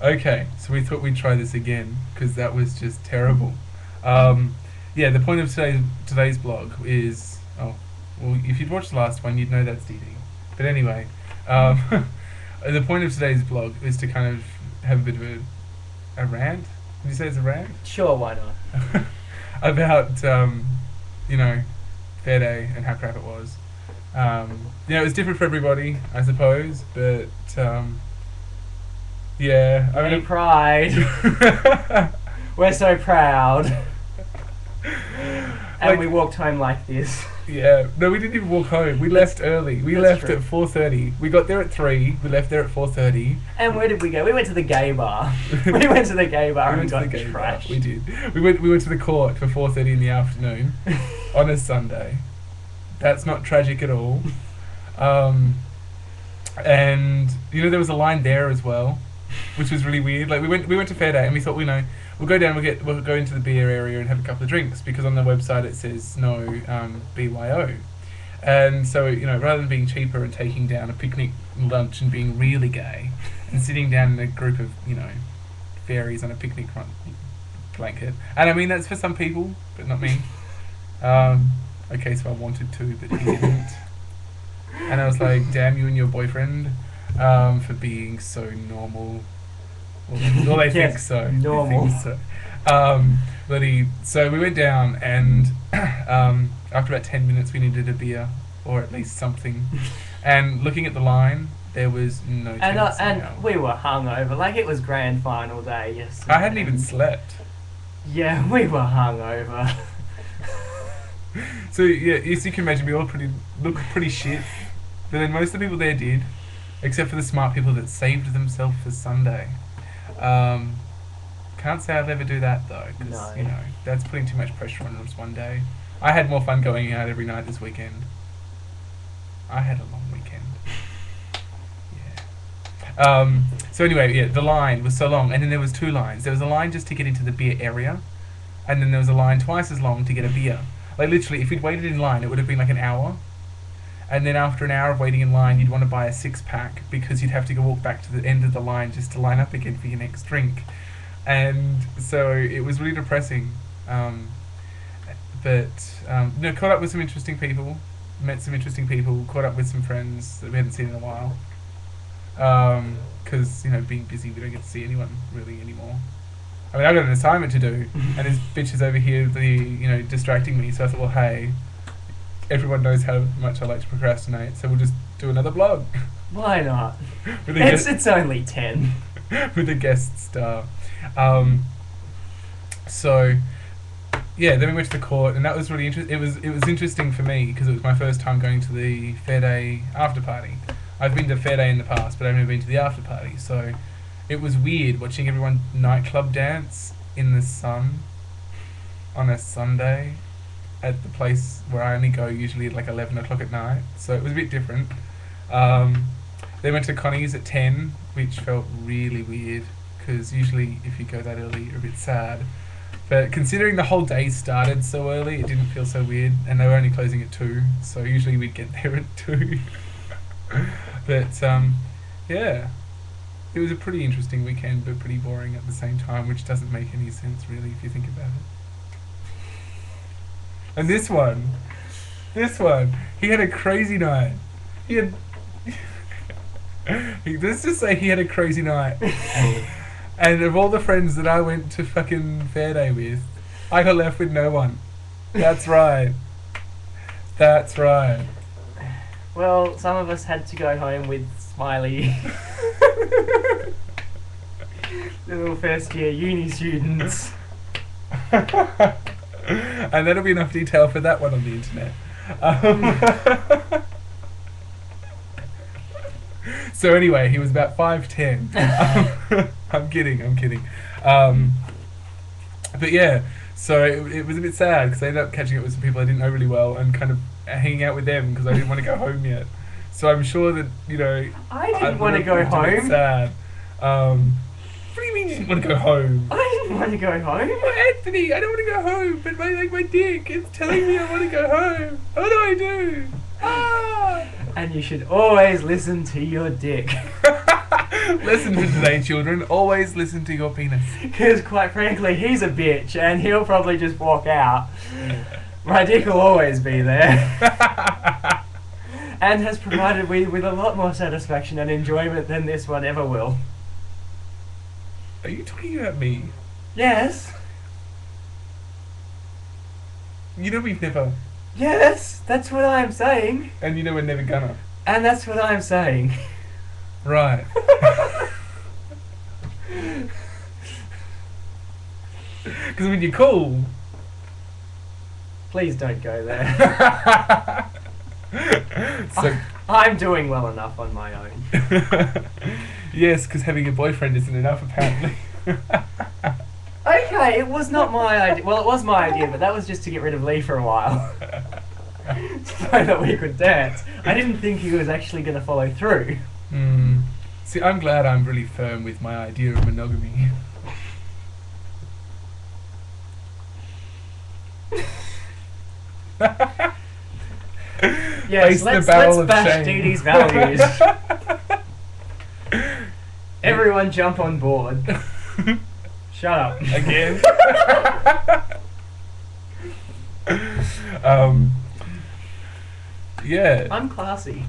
Okay, so we thought we'd try this again because that was just terrible. Yeah, the point of today's blog is well, if you'd watched the last one, you'd know that's DiDi. But anyway, um, the point of today's blog is to kind of have a bit of a rant. Would you say it's a rant? Sure, why not? About you know, Fairday and how crap it was. It was different for everybody, I suppose, but yeah, I Any pride. We're so proud. And Like- we walked home like this. yeah. No, we didn't even walk home. We left early. We That's left true. at 4:30. We got there at 3. We left there at 4:30. And where did we go? We went to the gay bar. We went to the gay bar and got gay bar. trashed. We did. We went to the court for 4:30 in the afternoon on a Sunday. That's not tragic at all. And there was a line there as well, which was really weird. Like we went to Fairday and we thought, we'll go down, we'll go into the beer area and have a couple of drinks because on the website it says no BYO. And so, rather than being cheaper and taking down a picnic lunch and being really gay and sitting down in a group of, fairies on a picnic blanket. And I mean, that's for some people, but not me. Okay, so I wanted to, but he didn't. And I was like, damn you and your boyfriend for being so normal. Well, they think Yes, so. normal. They think so. So we went down and after about 10 minutes we needed a beer or at least something. And looking at the line, there was no chance. And we were hungover. Like, it was grand final day yesterday. I hadn't even slept. Yeah, we were hungover. So yeah, as you can imagine, we all looked pretty shit. But then most of the people there did, except for the smart people that saved themselves for Sunday. Can't say I'll ever do that though, because No. that's putting too much pressure on us one day. I had more fun going out every night this weekend. I had a long weekend. Yeah. So anyway, yeah, the line was so long, and then there was 2 lines. There was a line just to get into the beer area, and then there was a line twice as long to get a beer. Like literally, if we'd waited in line, it would have been like an hour. And then after an hour of waiting in line, you'd want to buy a 6-pack because you'd have to go walk back to the end of the line just to line up again for your next drink. And so it was really depressing. Caught up with some interesting people, met some interesting people, caught up with some friends that we hadn't seen in a while. Because, being busy, we don't get to see anyone really anymore. I mean, I've got an assignment to do, and this bitch is over here, distracting me. So I thought, well, hey, everyone knows how much I like to procrastinate, so we'll just do another blog. Why not? With It's only 10. with a guest star. So yeah, then we went to the court, and that was really interesting. It was interesting for me because it was my first time going to the Fairday after party. I've been to Fairday in the past, but I've never been to the after party. So it was weird watching everyone nightclub dance in the sun on a Sunday at the place where I only go usually at like 11 o'clock at night. So it was a bit different. They went to Connie's at 10, which felt really weird because usually if you go that early, you're a bit sad. But considering the whole day started so early, it didn't feel so weird, and they were only closing at 2, so usually we'd get there at 2. But yeah, it was a pretty interesting weekend, but pretty boring at the same time, which doesn't make any sense really if you think about it. And this one, he had a crazy night. Let's just say he had a crazy night. And of all the friends that I went to fucking Fairday with, I got left with no one. That's right. That's right. Well, some of us had to go home with Smiley. The little first year uni students. And that'll be enough detail for that one on the internet. So anyway, he was about 5'10". I'm kidding. But yeah, so it was a bit sad because I ended up catching up with some people I didn't know really well and kind of hanging out with them because I didn't want to go home yet. So I'm sure that, I didn't want to go home. Sad. What do you mean you didn't want to go home? I didn't want to go home. Oh, Anthony, I don't want to go home, but my dick is telling me I want to go home. What do I do? Ah! And you should always listen to your dick. Lesson for today, children. Always listen to your penis. Because quite frankly, he's a bitch and he'll probably just walk out. My dick will always be there. And has provided me with a lot more satisfaction and enjoyment than this one ever will. Are you talking about me? Yes. You know we've never. Yes, that's what I'm saying. And you know we're never gonna. And that's what I'm saying. Right. Because when you're cool. Please don't go there. So, I'm doing well enough on my own. yes, because having a boyfriend isn't enough, apparently. Okay, it was not my idea. Well, it was my idea, but that was just to get rid of Lee for a while. So that we could dance. I didn't think he was actually going to follow through. See, I'm glad I'm really firm with my idea of monogamy. Yes, let's bash DiDi's values. Everyone jump on board. Shut up. Again? Yeah. I'm classy.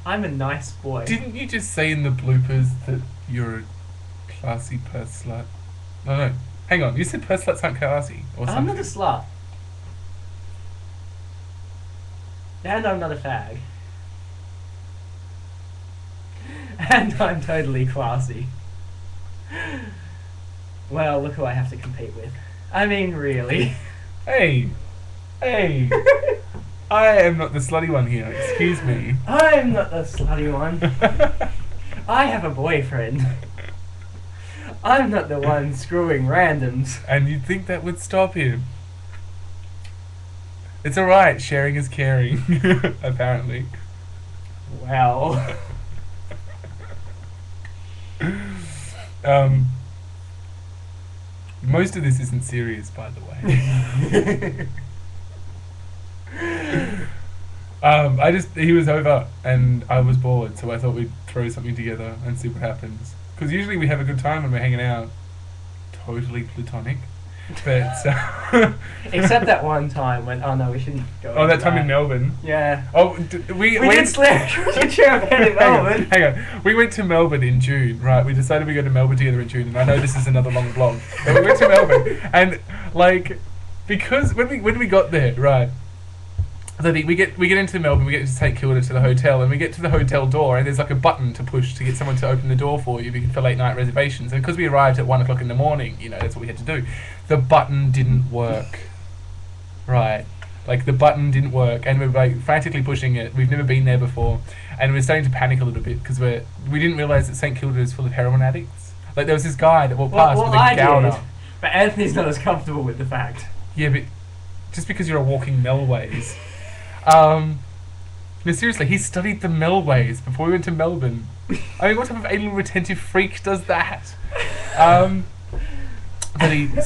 I'm a nice boy. Didn't you just say in the bloopers that you're a classy purse slut? No. Hang on. You said purse sluts aren't classy or something. I'm not a slut. And I'm not a fag. And I'm totally classy. Well, look who I have to compete with. I mean, really. Hey! I am not the slutty one here, excuse me. I'm not the slutty one. I have a boyfriend. I'm not the one screwing randoms. And you'd think that would stop him. It's alright, sharing is caring, apparently. Well. Most of this isn't serious, by the way. He was over and I was bored, so I thought we'd throw something together and see what happens. Because usually we have a good time when we're hanging out. Totally platonic. But except that one time when we shouldn't go. Oh, that time in Melbourne. Yeah. Oh, we did slam in Melbourne. Hang on. We went to Melbourne in June, right? We decided we'd go to Melbourne together in June, and I know this is another long vlog, but we went to Melbourne, and like, because when we got there, right? So we get into Melbourne, we get to St Kilda to the hotel, and we get to the hotel door, and there's like a button to push to get someone to open the door for you for late night reservations. And because we arrived at 1 o'clock in the morning, that's what we had to do. The button didn't work. Right. Like, the button didn't work, and we're like frantically pushing it. We've never been there before, and we're starting to panic a little bit because we didn't realise that St Kilda is full of heroin addicts. Like, there was this guy that walked past with a gown up. But Anthony's not as comfortable with the fact. Yeah, but just because you're a walking Melways. No, seriously, he studied the Melways before we went to Melbourne. I mean, what type of alien retentive freak does that? So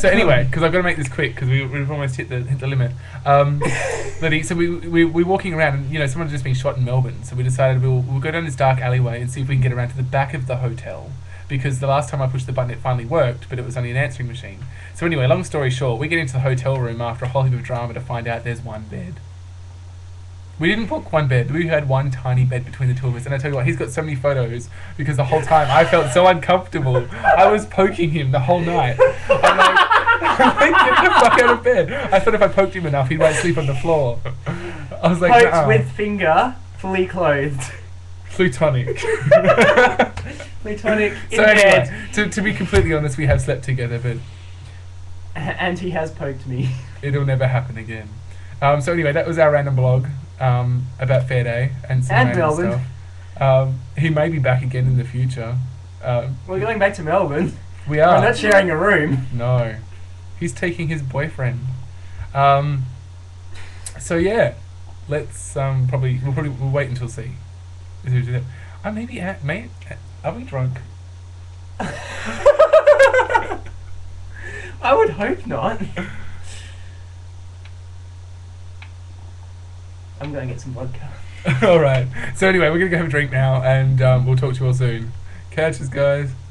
anyway, because I've got to make this quick because we've almost hit the limit. So we're walking around and someone had just been shot in Melbourne. So we decided we'll go down this dark alleyway and see if we can get around to the back of the hotel. Because the last time I pushed the button, it finally worked, but it was only an answering machine. So anyway, long story short, we get into the hotel room after a whole heap of drama to find out there's one bed. We didn't book one bed, we had one tiny bed between the two of us, and I tell you what, he's got so many photos, because the whole time I felt so uncomfortable. I was poking him the whole night. I'm like, get the fuck out of bed. I thought if I poked him enough, he might sleep on the floor. I was like, poked nah. with finger, fully clothed. Plutonic. Plutonic in so bed. Anyway, to be completely honest, we have slept together, but... And he has poked me. It'll never happen again. So anyway, that was our random blog about Fairday and some random Melbourne stuff. He may be back again in the future. We're going back to Melbourne. We are. We're not sharing a room. No. He's taking his boyfriend. So yeah, let's we'll wait until see. Maybe are we drunk? I would hope not. I'm going to get some vodka. Alright. So anyway, we're going to go have a drink now, and we'll talk to you all soon. Catch us, guys.